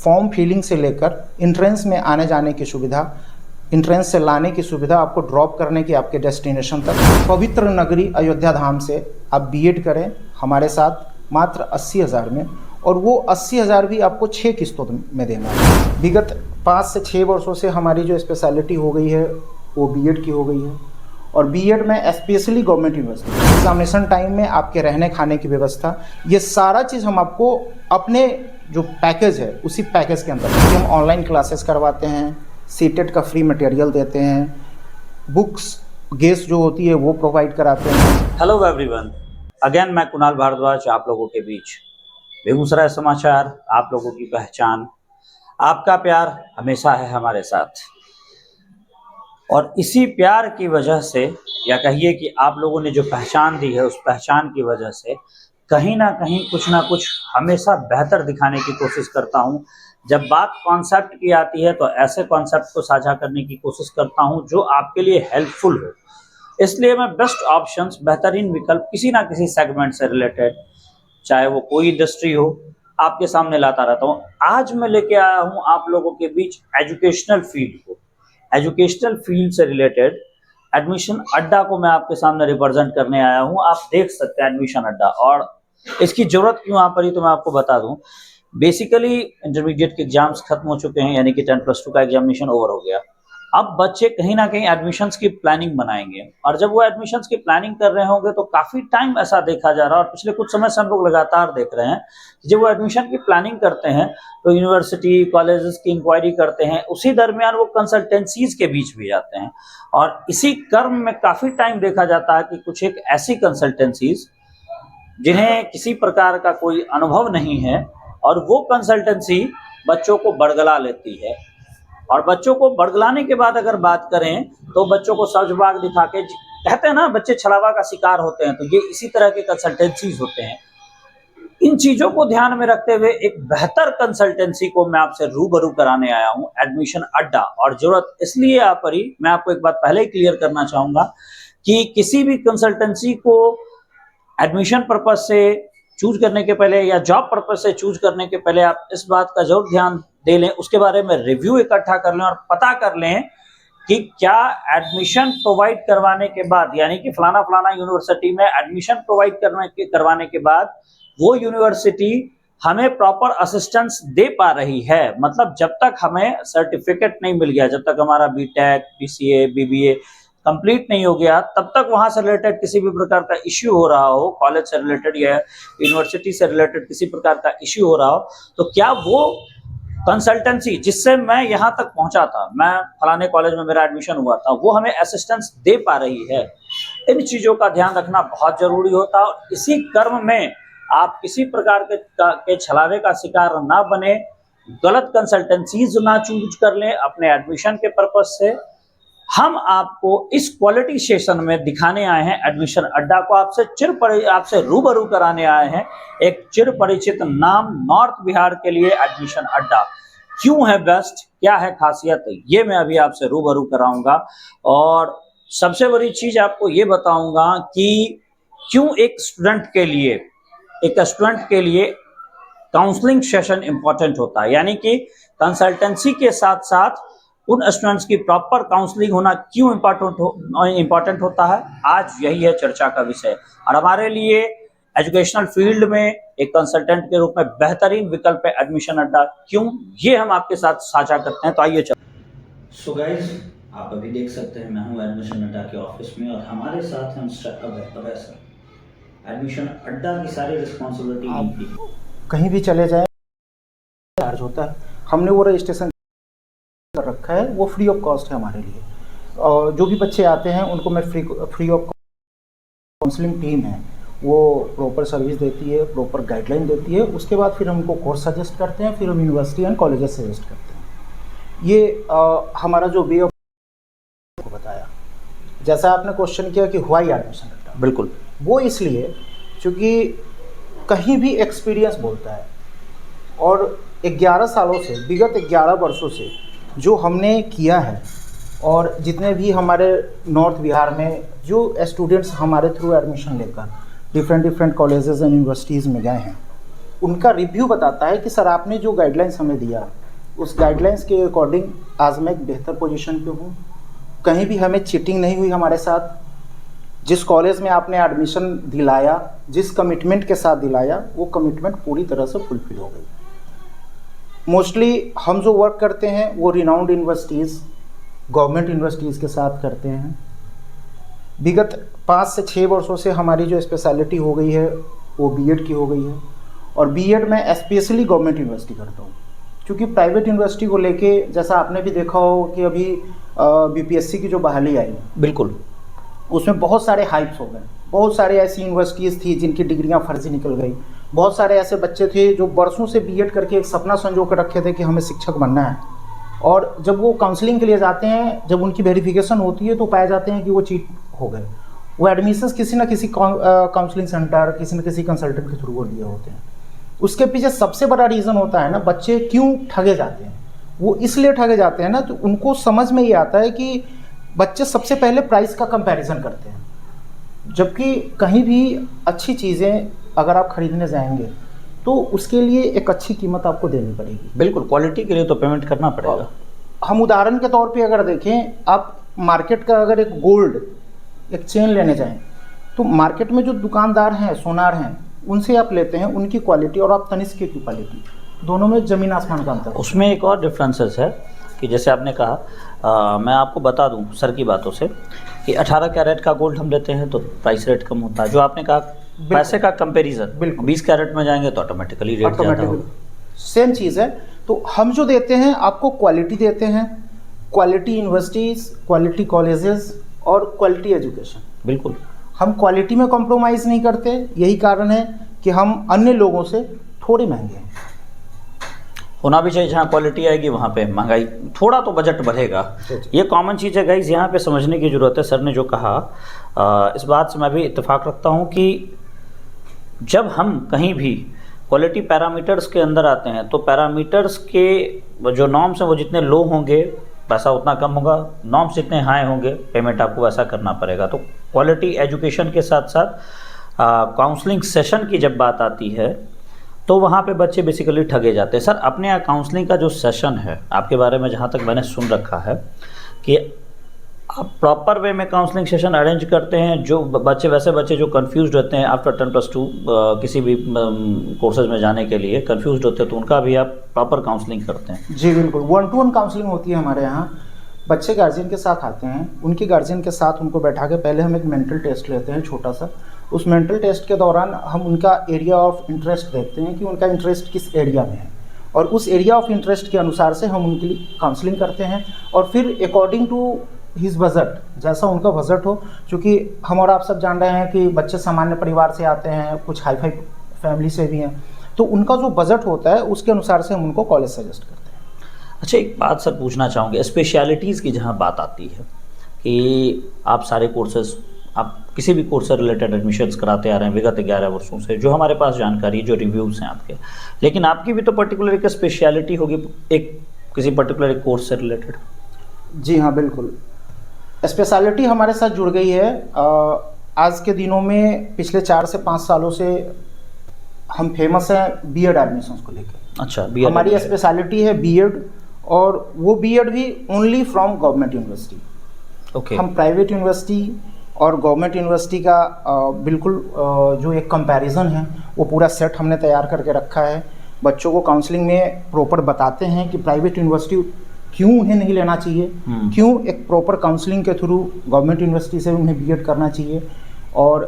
Form filling से लेकर entrance में आने जाने की सुविधा, इंट्रेंस से लाने की सुविधा, आपको ड्रॉप करने की आपके डेस्टिनेशन तक। पवित्र नगरी अयोध्या धाम से आप बीएड करें हमारे साथ मात्र 80,000 में, और वो 80,000 भी आपको 6 किस्तों में देना है। विगत 5 से 6 वर्षों से हमारी जो स्पेशलिटी हो गई है वो बीएड की हो गई है, और बीएड में specially government university examination time में आपके रहने खाने की व्यवस्था, ये सारा चीज़ हम आपको अपने जो पैकेज है उसी पैकेज के अंदर हम ऑनलाइन क्लासेस करवाते हैं, सीटेट का फ्री मटेरियल देते हैं, बुक्स गेस्ट जो होती है वो प्रोवाइड कराते हैं। हेलो एवरीवन, अगेन मैं कुणाल भारद्वाज आप लोगों के बीच। बेगूसराय समाचार, आप लोगों की पहचान, आपका प्यार हमेशा है हमारे साथ, और इसी प्यार की वजह से, या कहिए कि आप लोगों ने जो पहचान दी है उस पहचान की वजह से कहीं ना कुछ हमेशा बेहतर दिखाने की कोशिश करता हूं। जब बात कॉन्सेप्ट की आती है तो ऐसे कॉन्सेप्ट को साझा करने की कोशिश करता हूं जो आपके लिए हेल्पफुल हो। इसलिए मैं बेस्ट ऑप्शंस, बेहतरीन विकल्प किसी ना किसी सेगमेंट से रिलेटेड, चाहे वो कोई इंडस्ट्री हो, आपके सामने लाता रहता हूँ। आज मैं लेके आया हूँ आप लोगों के बीच एजुकेशनल फील्ड को, एजुकेशनल फील्ड से रिलेटेड एडमिशन अड्डा को मैं आपके सामने रिप्रेजेंट करने आया हूँ। आप देख सकते हैं एडमिशन अड्डा, और इसकी जरूरत क्यों यहाँ पर ही तो मैं आपको बता दूं। बेसिकली इंटरमीडिएट के एग्जाम्स खत्म हो चुके हैं, यानी कि 10+2 का एग्जामिनेशन ओवर हो गया। अब बच्चे कहीं ना कहीं एडमिशन्स की प्लानिंग बनाएंगे, और जब वो एडमिशन्स की प्लानिंग कर रहे होंगे तो काफी टाइम ऐसा देखा जा रहा है, और पिछले कुछ समय से हम लोग लगातार देख रहे हैं कि जब वो एडमिशन की प्लानिंग करते हैं तो यूनिवर्सिटी कॉलेजेस की इंक्वायरी करते हैं, उसी दरमियान वो कंसल्टेंसीज के बीच भी जाते हैं, और इसी क्रम में काफी टाइम देखा जाता है कि कुछ एक ऐसी कंसल्टेंसीज जिन्हें किसी प्रकार का कोई अनुभव नहीं है, और वो कंसल्टेंसी बच्चों को बरगला लेती है। और बच्चों को बरगलाने के बाद अगर बात करें तो बच्चों को सब्ज-बाग दिखा के, कहते हैं ना बच्चे छलावा का शिकार होते हैं, तो ये इसी तरह के कंसल्टेंसीज होते हैं। इन चीजों को ध्यान में रखते हुए एक बेहतर कंसल्टेंसी को मैं आपसे रूबरू कराने आया हूं, एडमिशन अड्डा। और जरूरत इसलिए आ पड़ी, मैं आपको एक बात पहले ही क्लियर करना चाहूंगा कि किसी भी कंसल्टेंसी को एडमिशन पर्पज से चूज करने के पहले या जॉब पर्पज से चूज करने के पहले आप इस बात का जरूर ध्यान दे लें, उसके बारे में रिव्यू इकट्ठा कर लें और पता कर लें कि क्या एडमिशन प्रोवाइड करवाने के बाद, यानी कि फलाना यूनिवर्सिटी में एडमिशन प्रोवाइड करवाने के बाद वो यूनिवर्सिटी हमें प्रॉपर असिस्टेंस दे पा रही है। मतलब जब तक हमें सर्टिफिकेट नहीं मिल गया, जब तक हमारा बीटेक, बीसीए, बीबीए कंप्लीट नहीं हो गया, तब तक वहां से रिलेटेड किसी भी प्रकार का इश्यू हो रहा हो, कॉलेज से रिलेटेड या यूनिवर्सिटी से रिलेटेड किसी प्रकार का इश्यू हो रहा हो, तो क्या वो कंसल्टेंसी जिससे मैं यहाँ तक पहुंचा था, मैं फलाने कॉलेज में मेरा एडमिशन हुआ था, वो हमें असिस्टेंस दे पा रही है। इन चीजों का ध्यान रखना बहुत जरूरी होता है, और इसी क्रम में आप किसी प्रकार के छलावे का शिकार ना बने, गलत कंसल्टेंसीज ना चूज कर लें अपने एडमिशन के पर्पज से। हम आपको इस क्वालिटी सेशन में दिखाने आए हैं एडमिशन अड्डा को, आपसे रूबरू कराने आए हैं एक चिर परिचित नाम, नॉर्थ बिहार के लिए एडमिशन अड्डा क्यों है बेस्ट, क्या है खासियत, ये मैं अभी आपसे रूबरू कराऊंगा। और सबसे बड़ी चीज आपको ये बताऊंगा कि क्यों एक स्टूडेंट के लिए काउंसलिंग सेशन इंपॉर्टेंट होता है, यानी कि कंसल्टेंसी के साथ साथ उन स्टूडेंट्स की प्रॉपर काउंसलिंग होना क्यों इंपॉर्टेंट होता है। आज यही है चर्चा का विषय, और हमारे लिए एजुकेशनल फील्ड में एक कंसल्टेंट के रूप में बेहतरीन विकल्प है एडमिशन अड्डा। क्यों, ये हम आपके साथ साझा करते हैं, तो आइए चलते। सो गाइस, आप अभी देख सकते हैं मैं हूं एडमिशन अड्डा के ऑफिस में, और हमारे साथ हैं अभय सर। एडमिशन अड्डा की सारी रिस्पॉन्सिबिलिटी कहीं भी चले जाए चार्ज होता है, हमने वो रजिस्ट्रेशन कर रखा है, वो फ्री ऑफ कॉस्ट है हमारे लिए। और जो भी बच्चे आते हैं उनको मैं फ्री ऑफ काउंसलिंग टीम है वो प्रॉपर सर्विस देती है, प्रॉपर गाइडलाइन देती है। उसके बाद फिर हम उनको कोर्स सजेस्ट करते हैं, फिर हम यूनिवर्सिटी एंड कॉलेजेस सजेस्ट करते हैं। ये हमारा जो वे ऑफ को बताया, जैसा आपने क्वेश्चन किया कि व्हाई एडमिशन अड्डा, बिल्कुल वो इसलिए क्योंकि कहीं भी एक्सपीरियंस बोलता है, और 11 सालों से, विगत 11 वर्षों से जो हमने किया है, और जितने भी हमारे नॉर्थ बिहार में जो स्टूडेंट्स हमारे थ्रू एडमिशन लेकर डिफरेंट कॉलेजेस एंड यूनिवर्सिटीज़ में गए हैं, उनका रिव्यू बताता है कि सर आपने जो गाइडलाइंस हमें दिया उस गाइडलाइंस के अकॉर्डिंग आज मैं एक बेहतर पोजीशन पे हूँ, कहीं भी हमें चीटिंग नहीं हुई हमारे साथ, जिस कॉलेज में आपने एडमिशन दिलाया, जिस कमिटमेंट के साथ दिलाया, वो कमिटमेंट पूरी तरह से फुलफिल हो गई। मोस्टली हम जो वर्क करते हैं वो रिनाउंड यूनिवर्सिटीज़, गवर्नमेंट यूनिवर्सिटीज़ के साथ करते हैं। विगत 5 से 6 वर्षों से हमारी जो स्पेशलिटी हो गई है वो बीएड की हो गई है, और बीएड मैं स्पेशली गवर्नमेंट यूनिवर्सिटी करता हूँ, क्योंकि प्राइवेट यूनिवर्सिटी को लेके जैसा आपने भी देखा हो कि अभी बीपीएससी की जो बहाली आई, बिल्कुल, उसमें बहुत सारे हाइप्स हो गए। बहुत सारे ऐसी यूनिवर्सिटीज़ थी जिनकी डिग्रियां फर्जी निकल गई। बहुत सारे ऐसे बच्चे थे जो बरसों से बीएड करके एक सपना संजो कर रखे थे कि हमें शिक्षक बनना है, और जब वो काउंसलिंग के लिए जाते हैं, जब उनकी वेरिफिकेशन होती है तो पाए जाते हैं कि वो चीट हो गए। वो एडमिशन्स किसी न किसी काउंसलिंग सेंटर, किसी न किसी कंसल्टेंट के थ्रू वो लिए होते हैं। उसके पीछे सबसे बड़ा रीज़न होता है ना, बच्चे क्यों ठगे जाते हैं। वो इसलिए ठगे जाते हैं ना, तो उनको समझ में ये आता है कि बच्चे सबसे पहले प्राइस का कंपैरिजन करते हैं, जबकि कहीं भी अच्छी चीज़ें अगर आप खरीदने जाएंगे तो उसके लिए एक अच्छी कीमत आपको देनी पड़ेगी। बिल्कुल, क्वालिटी के लिए तो पेमेंट करना पड़ेगा। हम उदाहरण के तौर पे अगर देखें, आप मार्केट का अगर एक गोल्ड एक चेन लेने जाएं तो मार्केट में जो दुकानदार हैं, सोनार हैं, उनसे आप लेते हैं उनकी क्वालिटी, और आप तनिष्क की क्वालिटी, दोनों में ज़मीन आसमान का अंतर। उसमें एक और डिफरेंसेस है कि जैसे आपने कहा, मैं आपको बता दूं सर की बातों से कि 18 कैरेट का गोल्ड हम लेते हैं तो प्राइस रेट कम होता है। जो आपने कहा पैसे का कंपैरिजन, बिल्कुल 20 कैरेट में जाएंगे तो ऑटोमेटिकली रेट ज़्यादा होगा। सेम चीज़ है। तो हम जो देते हैं आपको क्वालिटी देते हैं, क्वालिटी यूनिवर्सिटीज़, क्वालिटी कॉलेजेस और क्वालिटी एजुकेशन। बिल्कुल, हम क्वालिटी में कॉम्प्रोमाइज़ नहीं करते। यही कारण है कि हम अन्य लोगों से थोड़े महंगे हैं। होना भी चाहिए, जहाँ क्वालिटी आएगी वहाँ पे महंगाई, थोड़ा तो बजट बढ़ेगा। ये कॉमन चीज़ है गाइज, यहाँ पे समझने की ज़रूरत है। सर ने जो कहा, इस बात से मैं भी इत्तेफाक रखता हूँ कि जब हम कहीं भी क्वालिटी पैरामीटर्स के अंदर आते हैं तो पैरामीटर्स के जो नॉर्म्स हैं वो जितने लो होंगे पैसा उतना कम होगा, नॉर्म्स जितने हाई होंगे पेमेंट आपको वैसा करना पड़ेगा। तो क्वालिटी एजुकेशन के साथ साथ काउंसलिंग सेशन की जब बात आती है तो वहाँ पे बच्चे बेसिकली ठगे जाते हैं। सर, अपने यहाँ काउंसलिंग का जो सेशन है, आपके बारे में जहाँ तक मैंने सुन रखा है कि आप प्रॉपर वे में काउंसलिंग सेशन अरेंज करते हैं। जो बच्चे जो कंफ्यूज रहते हैं आफ्टर 10+2 किसी भी कोर्सेज में जाने के लिए कंफ्यूज होते हैं, तो उनका भी आप प्रॉपर काउंसलिंग करते हैं? जी बिल्कुल, 1-to-1 काउंसलिंग होती है हमारे यहाँ। बच्चे गार्जियन के साथ आते हैं, उनके गार्जियन के साथ उनको बैठा के पहले हम एक मेंटल टेस्ट लेते हैं छोटा सा। उस मेंटल टेस्ट के दौरान हम उनका एरिया ऑफ इंटरेस्ट देखते हैं कि उनका इंटरेस्ट किस एरिया में है, और उस एरिया ऑफ इंटरेस्ट के अनुसार से हम उनके लिए काउंसलिंग करते हैं। और फिर अकॉर्डिंग टू हिज बजट, जैसा उनका बजट हो, क्योंकि हम और आप सब जान रहे हैं कि बच्चे सामान्य परिवार से आते हैं, कुछ हाई फाई फैमिली से भी हैं, तो उनका जो बजट होता है उसके अनुसार से हम उनको कॉलेज सजेस्ट करते हैं। अच्छा, एक बात सर पूछना चाहूँगे, स्पेशलिटीज़ की जहाँ बात आती है कि आप सारे कोर्सेज, आप किसी भी कोर्स से रिलेटेड एडमिशन्स कराते आ रहे हैं विगत 11 वर्षों से, जो हमारे पास जानकारी, जो रिव्यूज़ हैं आपके, लेकिन आपकी भी तो पर्टिकुलर एक स्पेशलिटी होगी एक किसी पर्टिकुलर एक कोर्स से रिलेटेड? जी हाँ, बिल्कुल। स्पेशलिटी हमारे साथ जुड़ गई है। आज के दिनों में पिछले 4 से 5 सालों से हम फेमस हैं बीएड एडमिशन्स को लेकर। अच्छा, बीएड हमारी स्पेशलिटी है बीएड, और वो बीएड भी only from government university. Okay. हम प्राइवेट यूनिवर्सिटी और गवर्नमेंट यूनिवर्सिटी का बिल्कुल जो एक कंपैरिजन है वो पूरा सेट हमने तैयार करके रखा है। बच्चों को काउंसलिंग में प्रॉपर बताते हैं कि प्राइवेट यूनिवर्सिटी क्यों उन्हें नहीं लेना चाहिए, क्यों एक प्रॉपर काउंसलिंग के थ्रू गवर्नमेंट यूनिवर्सिटी से उन्हें बीएड करना चाहिए। और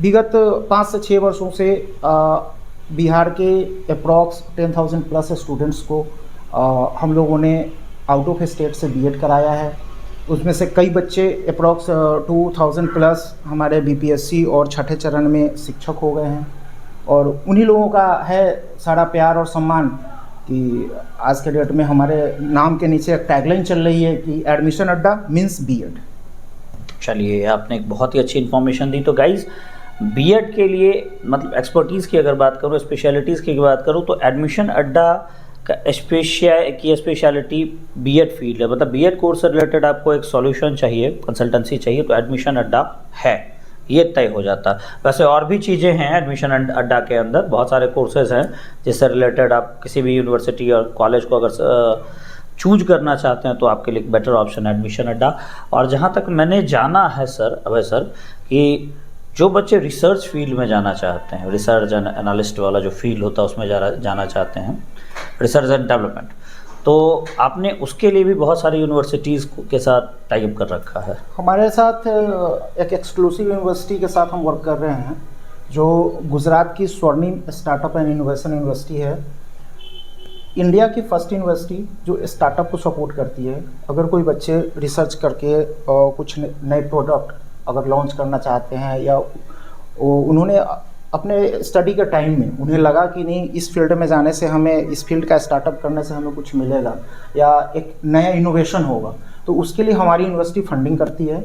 विगत 5 से 6 वर्षों से बिहार के अप्रॉक्स 10,000 प्लस स्टूडेंट्स को हम लोगों ने आउट ऑफ स्टेट से बीएड कराया है। उसमें से कई बच्चे अप्रॉक्स 2,000 प्लस हमारे बीपीएससी और छठे चरण में शिक्षक हो गए हैं, और उन्हीं लोगों का है सारा प्यार और सम्मान कि आज के डेट में हमारे नाम के नीचे एक टैगलाइन चल रही है कि एडमिशन अड्डा मीन्स बीएड। चलिए, आपने एक बहुत ही अच्छी इन्फॉर्मेशन दी। तो गाइज, बीएड के लिए मतलब एक्सपर्टीज़ की अगर बात करूँ, स्पेशलिटीज़ की बात करूँ, तो एडमिशन अड्डा का स्पेशलिटी बीएड फील्ड है। मतलब बीएड कोर्स से रिलेटेड आपको एक सॉल्यूशन चाहिए, कंसल्टेंसी चाहिए, तो एडमिशन अड्डा है। ये तय हो जाता। वैसे और भी चीज़ें हैं एडमिशन अड्डा के अंदर, बहुत सारे कोर्सेज हैं जिससे रिलेटेड आप किसी भी यूनिवर्सिटी और कॉलेज को अगर चूज करना चाहते हैं तो आपके लिए एक बेटर ऑप्शन है एडमिशन अड्डा। और जहाँ तक मैंने जाना है सर अभय सर कि जो बच्चे रिसर्च फील्ड में जाना चाहते हैं, रिसर्च एंड एनालिस्ट वाला जो फील्ड होता है उसमें जाना चाहते हैं, रिसर्च एंड डेवलपमेंट, तो आपने उसके लिए भी बहुत सारी यूनिवर्सिटीज़ के साथ टाई अप कर रखा है। हमारे साथ एक एक्सक्लूसिव यूनिवर्सिटी के साथ हम वर्क कर रहे हैं जो गुजरात की स्वर्णिम स्टार्टअप एंड इनोवेशन यूनिवर्सिटी है। इंडिया की फर्स्ट यूनिवर्सिटी जो स्टार्टअप को सपोर्ट करती है। अगर कोई बच्चे रिसर्च करके कुछ नए प्रोडक्ट अगर लॉन्च करना चाहते हैं या उन्होंने अपने स्टडी के टाइम में उन्हें लगा कि नहीं इस फील्ड में जाने से हमें, इस फील्ड का स्टार्टअप करने से हमें कुछ मिलेगा या एक नया इनोवेशन होगा, तो उसके लिए हमारी यूनिवर्सिटी फंडिंग करती है।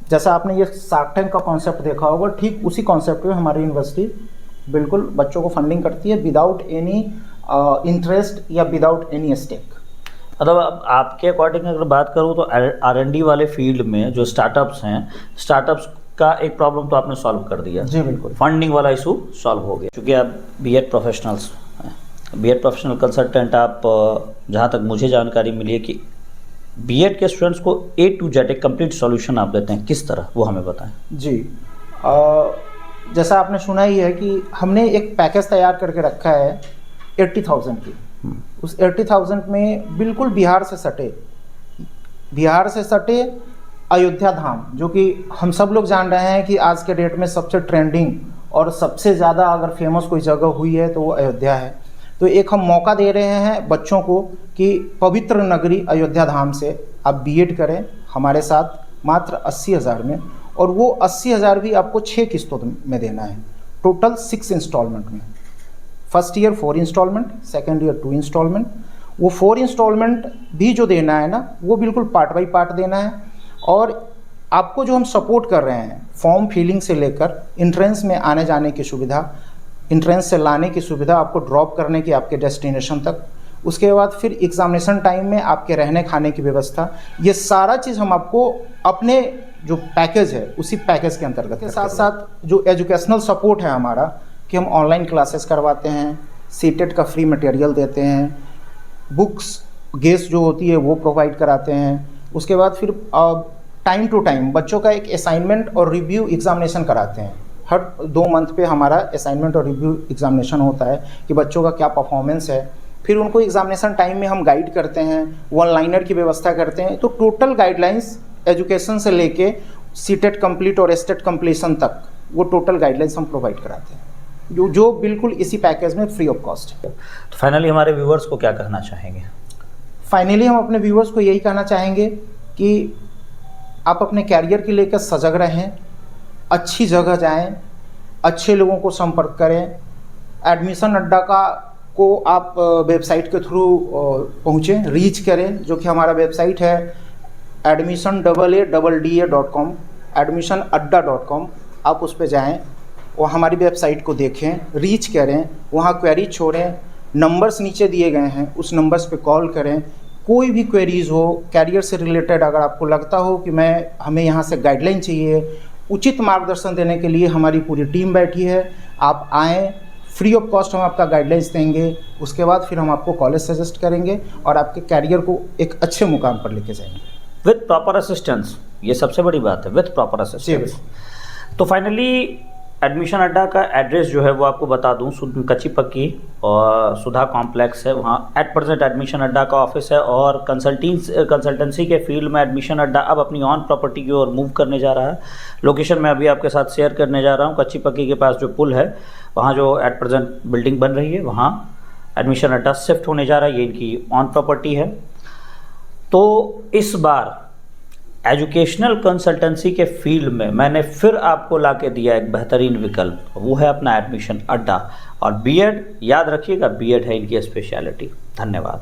जैसा आपने ये शार्क टैंक का कॉन्सेप्ट देखा होगा, ठीक उसी कॉन्सेप्ट में हमारी यूनिवर्सिटी बिल्कुल बच्चों को फंडिंग करती है विदाउट एनी इंटरेस्ट या विदाउट एनी स्टेक। मतलब आपके अकॉर्डिंग अगर बात करूँ तो R&D वाले फील्ड में जो स्टार्टअप्स हैं, स्टार्टअप्स का एक प्रॉब्लम तो आपने सॉल्व कर दिया। जी बिल्कुल, फंडिंग वाला इशू सॉल्व हो गया। क्योंकि आप B.Ed प्रोफेशनल्स हैं, B.Ed प्रोफेशनल कंसल्टेंट, आप जहाँ तक मुझे जानकारी मिली है कि B.Ed के स्टूडेंट्स को A to Z एक कंप्लीट सॉल्यूशन आप देते हैं, किस तरह वो हमें बताएं। जी जैसा आपने सुना ही है कि हमने एक पैकेज तैयार करके रखा है 80,000 की। उस 80,000 में बिल्कुल बिहार से सटे अयोध्या धाम, जो कि हम सब लोग जान रहे हैं कि आज के डेट में सबसे ट्रेंडिंग और सबसे ज़्यादा अगर फेमस कोई जगह हुई है तो वो अयोध्या है। तो एक हम मौका दे रहे हैं बच्चों को कि पवित्र नगरी अयोध्या धाम से आप B.Ed करें हमारे साथ मात्र 80,000 में, और वो 80,000 भी आपको 6 किस्तों में देना है, टोटल 6 इंस्टॉलमेंट में। First year 4 instalment, second year 2 instalment. वो 4 इंस्टॉलमेंट भी जो देना है ना, वो बिल्कुल पार्ट बाई पार्ट देना है। और आपको जो हम सपोर्ट कर रहे हैं फॉर्म फिलिंग से लेकर एंट्रेंस में आने जाने की सुविधा, एंट्रेंस से लाने की सुविधा, आपको ड्रॉप करने की आपके डेस्टिनेशन तक, उसके बाद फिर एग्जामिनेशन टाइम में आपके रहने खाने की व्यवस्था, ये सारा चीज़ हम आपको अपने जो पैकेज है उसी पैकेज के अंतर्गत के साथ साथ जो एजुकेशनल सपोर्ट है हमारा कि हम ऑनलाइन क्लासेस करवाते हैं, सीटेट का फ्री मटेरियल देते हैं, बुक्स गेस्ट जो होती है वो प्रोवाइड कराते हैं। उसके बाद फिर टाइम टू टाइम बच्चों का एक असाइनमेंट और रिव्यू एग्जामिनेशन कराते हैं। हर 2 मंथ पे हमारा असाइनमेंट और रिव्यू एग्जामिनेशन होता है कि बच्चों का क्या परफॉर्मेंस है। फिर उनको एग्जामिनेशन टाइम में हम गाइड करते हैं, वन लाइनर की व्यवस्था करते हैं। तो टोटल गाइडलाइंस एजुकेशन से लेके सीटेट कंप्लीट और एस्टेट कंप्लीशन तक वो टोटल गाइडलाइंस हम प्रोवाइड कराते हैं, जो बिल्कुल इसी पैकेज में फ्री ऑफ कॉस्ट है। तो फाइनली हमारे व्यूवर्स को क्या कहना चाहेंगे? फाइनली हम अपने व्यूवर्स को यही कहना चाहेंगे कि आप अपने कैरियर के लेकर सजग रहें, अच्छी जगह जाएं, अच्छे लोगों को संपर्क करें। एडमिशन अड्डा को आप वेबसाइट के थ्रू पहुँचें, रीच करें, जो कि हमारा वेबसाइट है admissionAADA.com, admissionadda.com। आप उस पर जाएँ और हमारी वेबसाइट को देखें, रीच करें, वहाँ क्वेरी छोड़ें, नंबर्स नीचे दिए गए हैं, उस नंबर्स पे कॉल करें। कोई भी क्वेरीज़ हो कैरियर से रिलेटेड, अगर आपको लगता हो कि हमें यहाँ से गाइडलाइन चाहिए, उचित मार्गदर्शन देने के लिए हमारी पूरी टीम बैठी है। आप आएँ, फ्री ऑफ कॉस्ट हम आपका गाइडलाइंस देंगे। उसके बाद फिर हम आपको कॉलेज सजेस्ट करेंगे और आपके कैरियर को एक अच्छे मुकाम पर लेके जाएंगे विथ प्रॉपर असिस्टेंस। ये सबसे बड़ी बात है, विथ प्रॉपर असिस्टेंस। तो फाइनली एडमिशन अड्डा का एड्रेस जो है वो आपको बता दूं, कच्ची पक्की और सुधा कॉम्प्लेक्स है, वहाँ एट प्रेजेंट एडमिशन अड्डा का ऑफिस है। और कंसल्टेंसी के फील्ड में एडमिशन अड्डा अब अपनी ऑन प्रॉपर्टी की ओर मूव करने जा रहा है। लोकेशन मैं अभी आपके साथ शेयर करने जा रहा हूँ। कच्ची पक्की के पास जो पुल है वहाँ जो एट प्रेजेंट बिल्डिंग बन रही है, वहाँ एडमिशन अड्डा शिफ्ट होने जा रहा है। ये इनकी ऑन प्रॉपर्टी है। तो इस बार एजुकेशनल कंसल्टेंसी के फील्ड में मैंने फिर आपको लाके दिया एक बेहतरीन विकल्प, वो है अपना एडमिशन अड्डा। और B.Ed याद रखिएगा, B.Ed है इनकी स्पेशलिटी। धन्यवाद।